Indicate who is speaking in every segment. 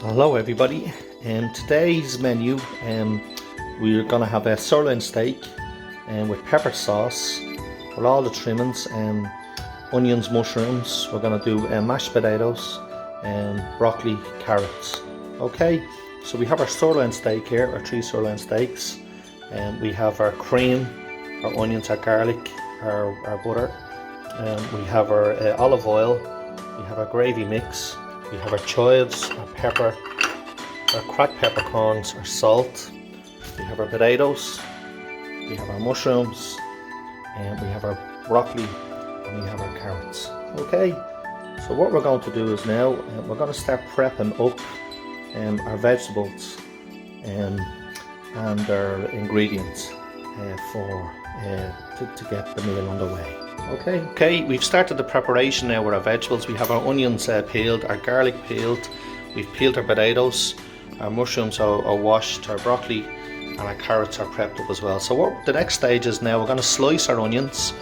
Speaker 1: Hello everybody. Today's menu, we're going to have a sirloin steak with pepper sauce with all the trimmings, onions, mushrooms. We're going to do mashed potatoes and broccoli, carrots. Okay, so we have our sirloin steak here, our 3 sirloin steaks, and we have our cream, our onions, our garlic, our butter, we have our olive oil, we have our gravy mix, we have our chives, our pepper, our cracked peppercorns, our salt, we have our potatoes, we have our mushrooms, and we have our broccoli, and we have our carrots. Okay, so what we're going to do is now we're going to start prepping up our vegetables and our ingredients to get the meal underway. Okay, we've started the preparation now with our vegetables. We have our onions peeled, our garlic peeled, we've peeled our potatoes, our mushrooms are washed, our broccoli and our carrots are prepped up as well. So the next stage is now we're going to slice our onions,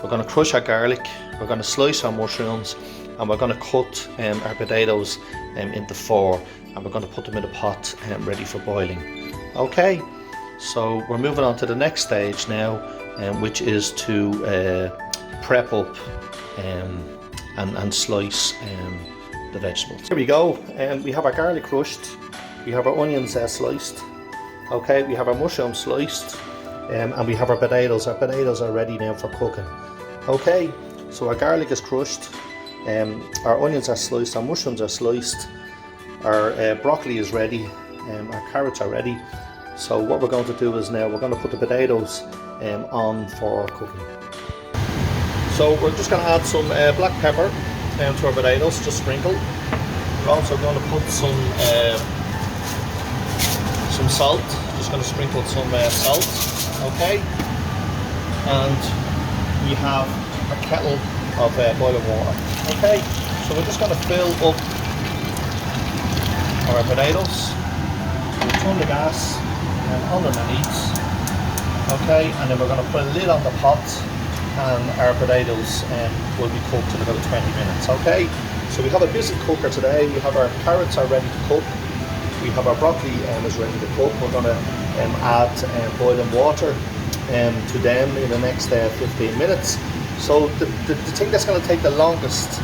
Speaker 1: we're going to crush our garlic, we're going to slice our mushrooms, and we're going to cut our potatoes into 4, and we're going to put them in a pot ready for boiling. Okay, so we're moving on to the next stage now, which is to prep up and slice the vegetables. Here we go, we have our garlic crushed, we have our onions sliced, okay, we have our mushrooms sliced, and we have our potatoes. Our potatoes are ready now for cooking. Okay, so our garlic is crushed, our onions are sliced, our mushrooms are sliced, our broccoli is ready, our carrots are ready. So what we're going to do is now we're going to put the potatoes on for cooking. So we're just going to add some black pepper to our potatoes, just sprinkle. We're also going to put some salt, just going to sprinkle some salt, okay. And we have a kettle of boiling water, okay. So we're just going to fill up our potatoes, we'll turn the gas underneath, okay, and then we're going to put a lid on the pot, and our potatoes will be cooked in about 20 minutes, okay. So we have a busy cooker today. We have our carrots are ready to cook, we have our broccoli is ready to cook. We're going to add boiling water to them in the next 15 minutes. So the thing that's going to take the longest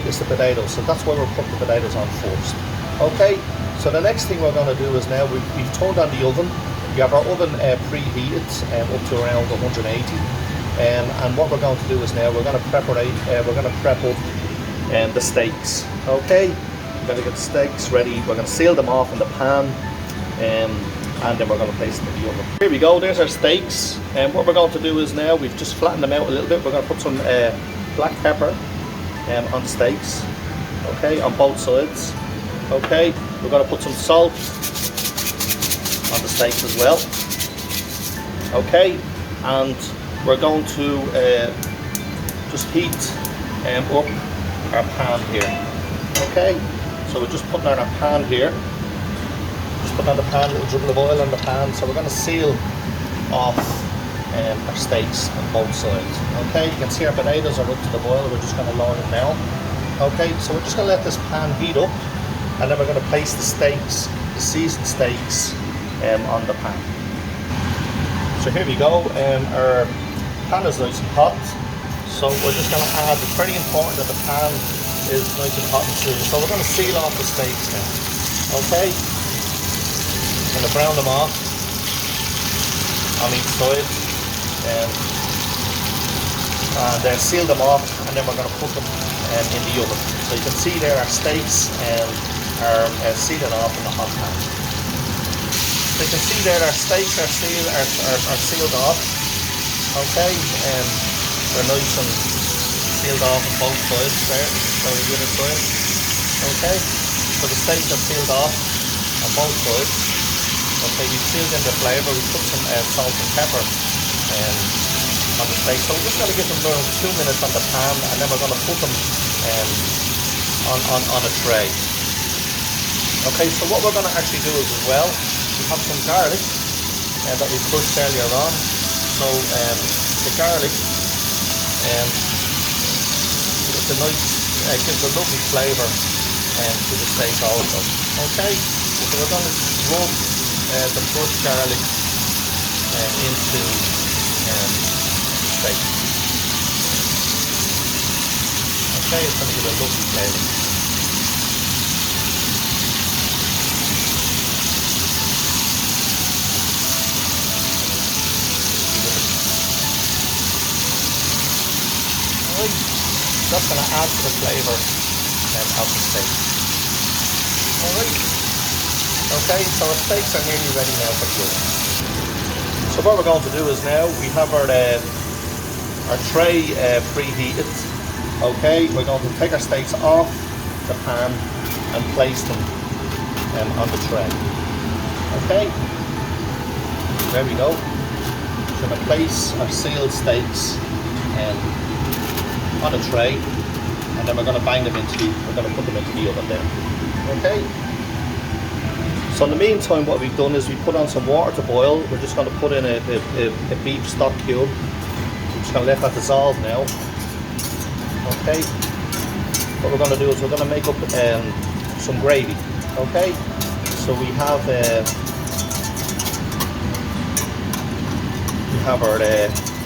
Speaker 1: is the potatoes, so that's why we're putting the potatoes on first. Okay, so the next thing we're going to do is now we've turned on the oven. We have our oven preheated up to around 180, and what we're going to do is now we're going to prep up the steaks. Okay, we're going to get the steaks ready. We're going to seal them off in the pan, and then we're going to place them in the oven. Here we go. There's our steaks, and what we're going to do is now we've just flattened them out a little bit. We're going to put some black pepper on the steaks. Okay, on both sides. Okay, we're going to put some salt on the steaks as well. Okay, and we're going to just heat up our pan here. Okay, so we're just putting on our pan here. Just putting on the pan, a little dribble of oil on the pan. So we're going to seal off our steaks on both sides. Okay, you can see our potatoes are up to the boil. We're just going to lower them now. Okay, so we're just going to let this pan heat up, and then we're going to place the steaks, the seasoned steaks, on the pan. So here we go, our pan is nice and hot, so we're just going to add, it's very important that the pan is nice and hot and sealed, so we're going to seal off the steaks now. Okay, I'm going to brown them off on each side, and then seal them off, and then we're going to put them in the oven. So you can see there our steaks are sealing off in the hot pan. So you can see there our steaks are sealed off. Okay, they're nice and sealed off on both sides there, so the other side. Okay, so the steaks are sealed off on both sides. Okay, we've sealed in the flavour, we put some salt and pepper on the steak. So we're just going to give them around 2 minutes on the pan, and then we're going to put them on a tray. Okay, so what we're going to actually do is as well, we have some garlic that we crushed earlier on. So the garlic it's a nice, gives a lovely flavour to the steak also. Okay, so we're going to rub the crushed garlic into steak. Okay, it's going to give a lovely flavour. Alright, that's going to add to the flavour of the steak. Alright, okay, so our steaks are nearly ready now for the oven. So what we're going to do is now we have our tray preheated. Okay, we're going to take our steaks off the pan and place them on the tray. Okay, there we go. We're going to place our sealed steaks on a tray, and then we're going to bang them we're going to put them into the oven there. Okay. So in the meantime, what we've done is we put on some water to boil. We're just going to put in a beef stock cube. We're just going to let that dissolve now. Okay. What we're going to do is we're going to make up some gravy. Okay. So we have our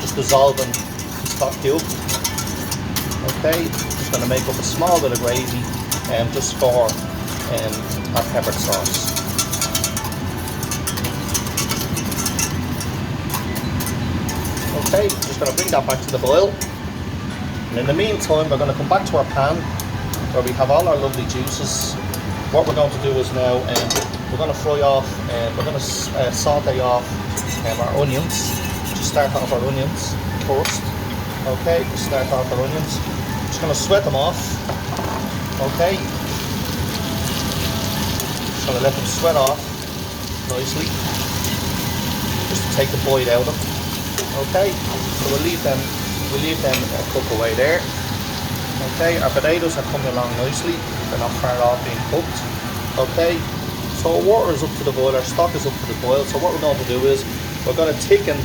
Speaker 1: just dissolving stock cube. Okay. Just going to make up a small bit of gravy just for our pepper sauce. Okay, just going to bring that back to the boil, and in the meantime we're going to come back to our pan where we have all our lovely juices. What we're going to do is now we're going to fry off, we're going to saute off our onions. Just start off our onions first. Okay, just start off our onions. Just going to sweat them off. Okay, just going to let them sweat off nicely, just to take the bite out of them. Okay, so we'll leave them cook away there. Okay, our potatoes are coming along nicely. They're not far off being cooked. Okay, so our water is up to the boil, our stock is up to the boil. So what we're going to do is we're going to thicken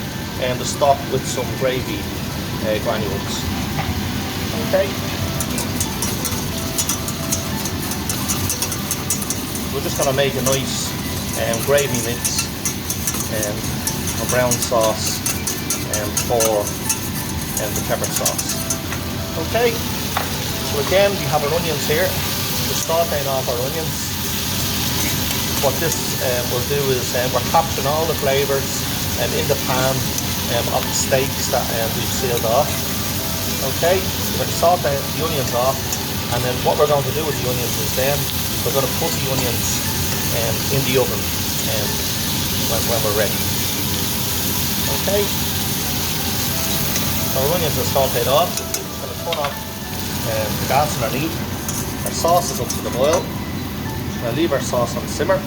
Speaker 1: the stock with some gravy granules. Okay, we're just going to make a nice gravy mix a brown sauce for the pepper sauce. Okay, so again we have our onions here. We're sauteing off our onions. What this will do is we're capturing all the flavours in the pan of the steaks that we've sealed off. Okay, we're going to saute the onions off, and then what we're going to do with the onions is then we're going to put the onions in the oven when we're ready. Okay. Our onions are sauteed off. Just going to turn off the gas underneath. Our sauce is up to the boil. Just going to leave our sauce on simmer.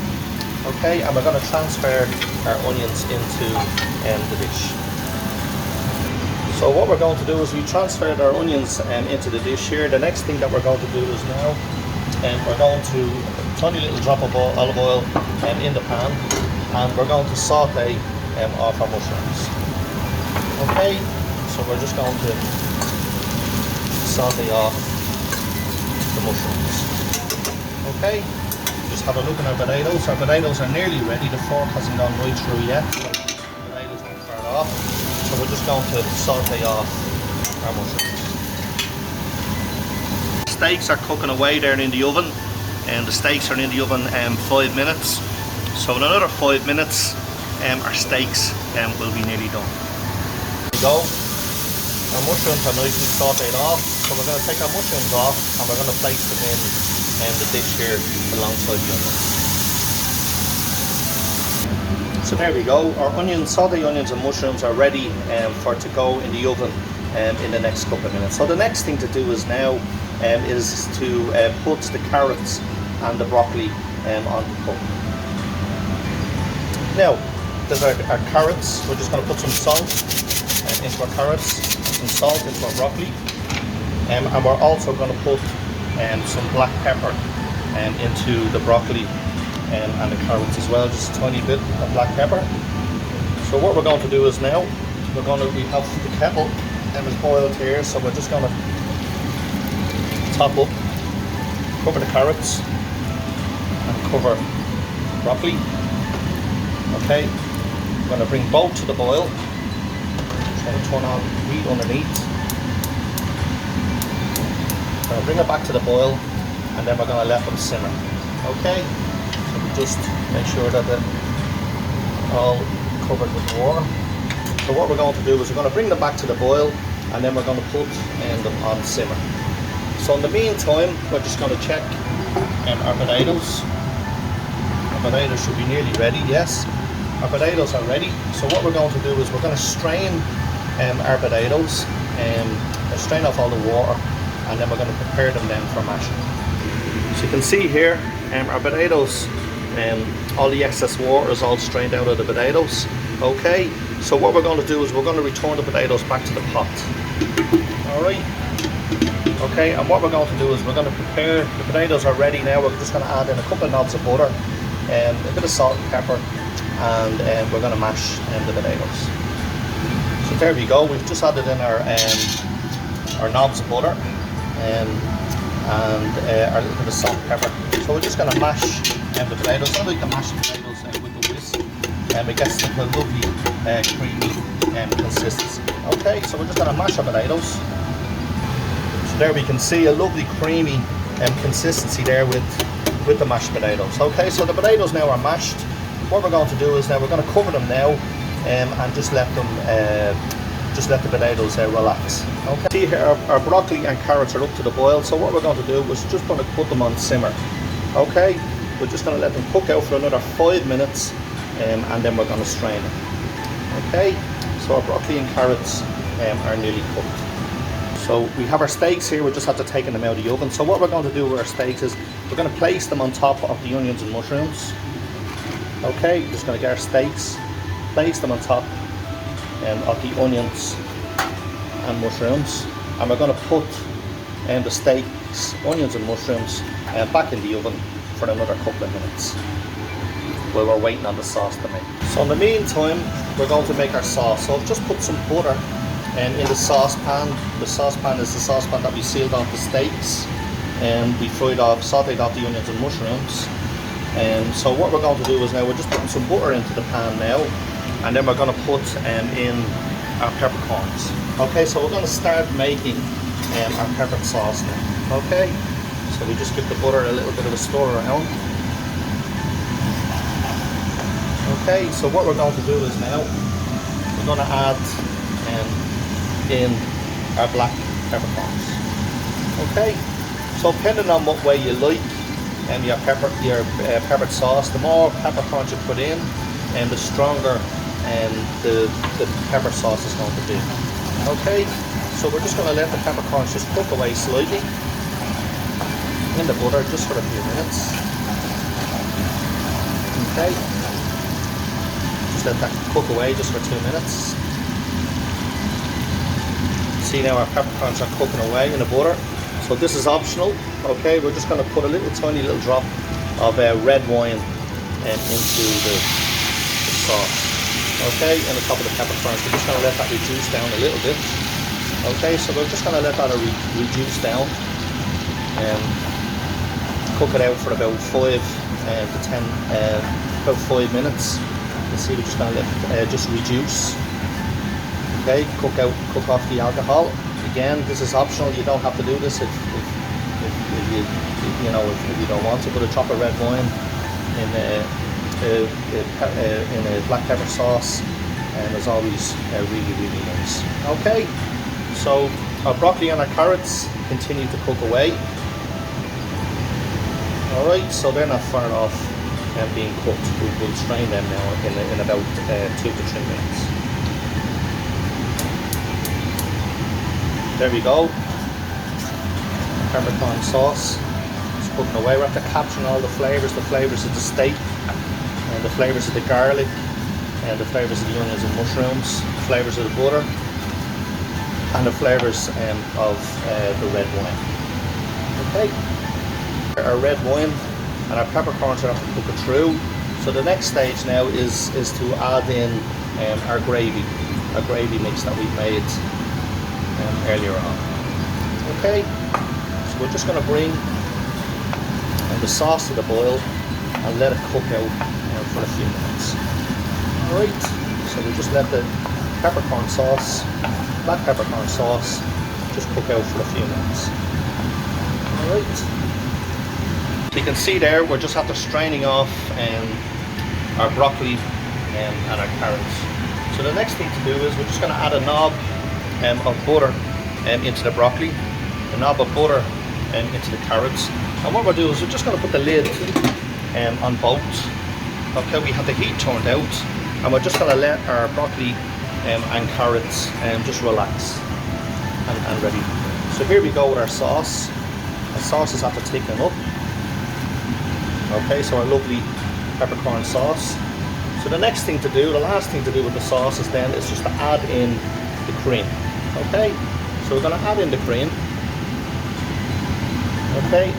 Speaker 1: Okay, and we're going to transfer our onions into the dish. So what we're going to do is we transferred our onions into the dish here. The next thing that we're going to do is now we're going to tiny little drop of olive oil in the pan, and we're going to saute off our mushrooms. Okay. So we're just going to saute off the mushrooms. Okay, just have a look at our potatoes. Our potatoes are nearly ready. The fork hasn't gone right through yet. So the potatoes aren't far off. So we're just going to saute off our mushrooms. Steaks are cooking away there in the oven, and the steaks are in the oven 5 minutes. So in another 5 minutes, our steaks will be nearly done. There we go. Our mushrooms are nicely sauteed off, so we're going to take our mushrooms off and we're going to place them in the dish here alongside the onions. So there we go, our sauteed onions and mushrooms are ready for to go in the oven in the next couple of minutes. So the next thing to do is now is to put the carrots and the broccoli on the cook. Now, there's our carrots. We're just going to put some salt into our carrots, some salt into our broccoli, and we're also going to put some black pepper into the broccoli and the carrots as well, just a tiny bit of black pepper. So what we're going to do is now we have the kettle is boiled here, so we're just going to top up, cover the carrots and cover broccoli. Okay, I'm going to bring both to the boil. Just going to turn on the heat underneath. I'm going to bring it back to the boil, and then we're going to let them simmer. Okay, so we just make sure that they're all covered with water. So what we're going to do is we're going to bring them back to the boil, and then we're going to put them on simmer. So in the meantime, we're just going to check our potatoes. Our potatoes should be nearly ready, yes. Our potatoes are ready. So what we're going to do is we're going to strain our potatoes and strain off all the water, and then we're going to prepare them then for mashing. So you can see here our potatoes, all the excess water is all strained out of the potatoes. Okay, so what we're going to do is we're going to return the potatoes back to the pot. Alright, okay, and what we're going to do is we're going to prepare, the potatoes are ready now. We're just going to add in a couple of knobs of butter, a bit of salt and pepper, and we're going to mash the potatoes. So there we go, we've just added in our knobs of butter and our little bit of salt and pepper. So we're just going to mash the potatoes. So we can mash the potatoes with the whisk, and it gets a lovely creamy consistency. Okay, so we're just going to mash our potatoes. So there we can see a lovely creamy consistency there with the mashed potatoes. Okay, so the potatoes now are mashed. What we're going to do is now we're going to cover them now and just let the potatoes relax. Okay. See here our broccoli and carrots are up to the boil. So what we're going to do is just going to put them on simmer. Okay, we're just going to let them cook out for another 5 minutes, and then we're going to strain it. Okay, so our broccoli and carrots are nearly cooked. So we have our steaks here. We just have to take them out of the oven. So what we're going to do with our steaks is we're going to place them on top of the onions and mushrooms. Okay, just going to get our steaks, place them on top of the onions and mushrooms, and we're going to put the steaks, onions and mushrooms back in the oven for another couple of minutes while we're waiting on the sauce to make. So in the meantime, we're going to make our sauce. So I've just put some butter in the saucepan. The saucepan is the saucepan that we sealed off the steaks, and we sauteed off the onions and mushrooms. So what we're going to do is now we're just putting some butter into the pan now, and then we're going to put in our peppercorns. Okay, so we're going to start making our pepper sauce now. Okay, so we just give the butter a little bit of a stir around. Okay, so what we're going to do is now we're going to add in our black peppercorns. Okay, so depending on what way you like your peppered sauce, the more peppercorns you put in, and the stronger the pepper sauce is going to be. Okay, so we're just going to let the peppercorns just cook away slightly in the butter just for a few minutes. Okay, just let that cook away just for 2 minutes. See now our peppercorns are cooking away in the butter. So this is optional. Okay, we're just going to put a tiny little drop of red wine into the sauce. Okay, in the top of the peppercorns. We're just going to let that reduce down a little bit. Okay, so we're just going to let that reduce down and cook it out for about 5 to 10, about 5 minutes. You see, we're just going to let it just reduce. Okay, cook off the alcohol. Again, this is optional. You don't have to do this if you don't want to. Put a drop of red wine in a black pepper sauce, and it's always really nice. Okay, so our broccoli and our carrots continue to cook away. All right, so they're not far off being cooked. We'll strain them now in about 2 to 3 minutes. There we go. Peppercorn sauce. It's cooking away. We're after capturing all the flavours of the steak, and the flavours of the garlic, and the flavours of the onions and mushrooms, the flavours of the butter, and the flavours of the red wine. Okay. Our red wine and our peppercorns are after cooking through. So the next stage now is to add in our gravy mix that we've made earlier on. Okay, so we're just going to bring the sauce to the boil, and let it cook out for a few minutes. Alright, so we just let the peppercorn sauce, black peppercorn sauce, just cook out for a few minutes. Alright. You can see there, we're just after straining off our broccoli and our carrots. So the next thing to do is we're just going to add a knob of butter into the broccoli, a knob of butter into the carrots. And what we'll do is we're just going to put the lid on both. Okay, we have the heat turned out, and we're just going to let our broccoli and carrots just relax and ready. So here we go with our sauce. Our sauce is after thickening up. Okay, so our lovely peppercorn sauce. So the next thing to do, the last thing to do with the sauce is just to add in the cream. Okay, so we're going to add in the cream. Okay,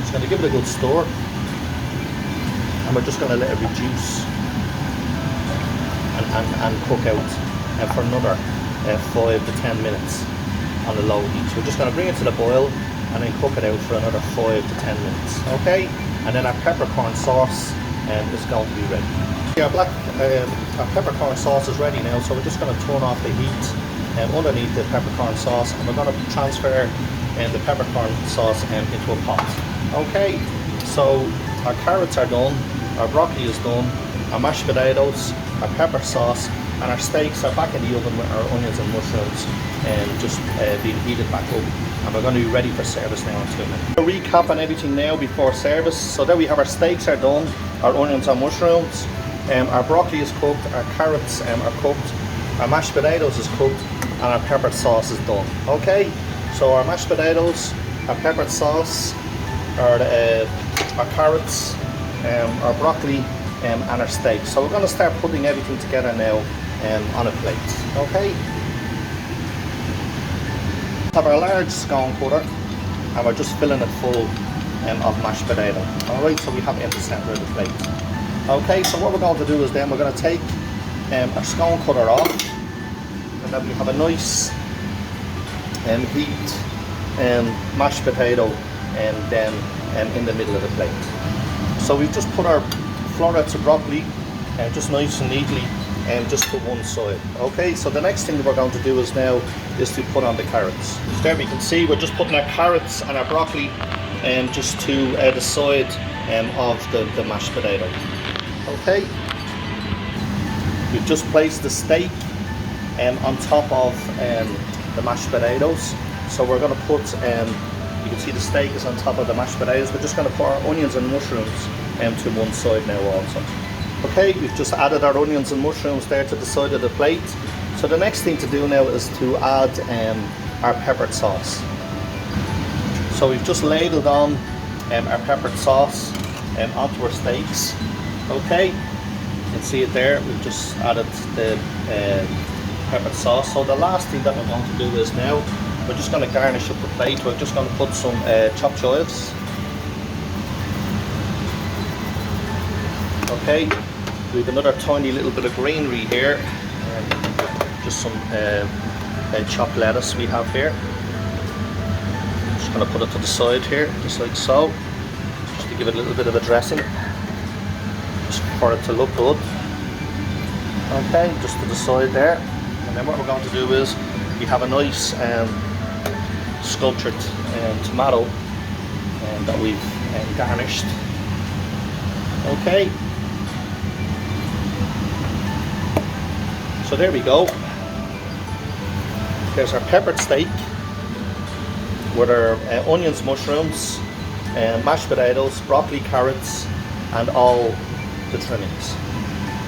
Speaker 1: just going to give it a good stir, and we're just going to let it reduce and cook out for another 5 to 10 minutes on the low heat. So we're just going to bring it to the boil and then cook it out for another 5 to 10 minutes. Okay, and then our peppercorn sauce is going to be ready. Our peppercorn sauce is ready now, so we're just going to turn off the heat underneath the peppercorn sauce, and we're going to transfer the peppercorn sauce into a pot. Okay, so our carrots are done, our broccoli is done, our mashed potatoes, our pepper sauce, and our steaks are back in the oven with our onions and mushrooms just being heated back up, and we're going to be ready for service now in 2 minutes. A recap on everything now before service. So there we have our steaks are done, our onions and mushrooms, our broccoli is cooked, our carrots are cooked, our mashed potatoes is cooked, and our pepper sauce is done. Okay, so our mashed potatoes, our pepper sauce, our carrots, our broccoli, and our steak. So we're going to start putting everything together now on a plate. Okay. We have our large scone cutter, and we're just filling it full of mashed potato. Alright, so we have it in the centre of the plate. Okay, so what we're going to do is we're going to take our scone cutter off, and then we have a nice heaped mashed potato in the middle of the plate. So we've just put our florets of broccoli just nice and neatly just to one side. Okay, so the next thing that we're going to do is to put on the carrots. There we can see we're just putting our carrots and our broccoli just to the side of the mashed potato. Okay, we've just placed the steak on top of the mashed potatoes. So we're going to put, you can see the steak is on top of the mashed potatoes. We're just going to put our onions and mushrooms to one side now also. Okay, we've just added our onions and mushrooms there to the side of the plate. So the next thing to do now is to add our peppered sauce. So we've just ladled on our peppered sauce onto our steaks. Okay, you can see it there. We've just added the peppered sauce. So the last thing that we're going to do is now we're just going to garnish up the plate. We're just going to put some chopped chives. Okay, we have another tiny little bit of greenery here, just some chopped lettuce we have here. Just going to put it to the side here, just like so, just to give it a little bit of a dressing, just for it to look good. Okay, just to the side there. And then what we're going to do is we have a nice sculptured tomato that we've garnished. Okay. So there we go. There's our peppered steak with our onions, mushrooms, mashed potatoes, broccoli, carrots, and all the trimmings.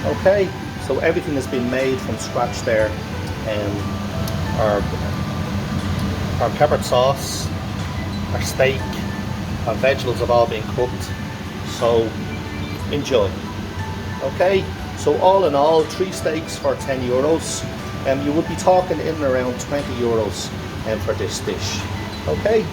Speaker 1: Okay, so everything has been made from scratch there. Our peppered sauce, our steak, our vegetables have all been cooked. So enjoy. Okay. So all in all, 3 steaks for €10. You would be talking in and around €20 for this dish. Okay.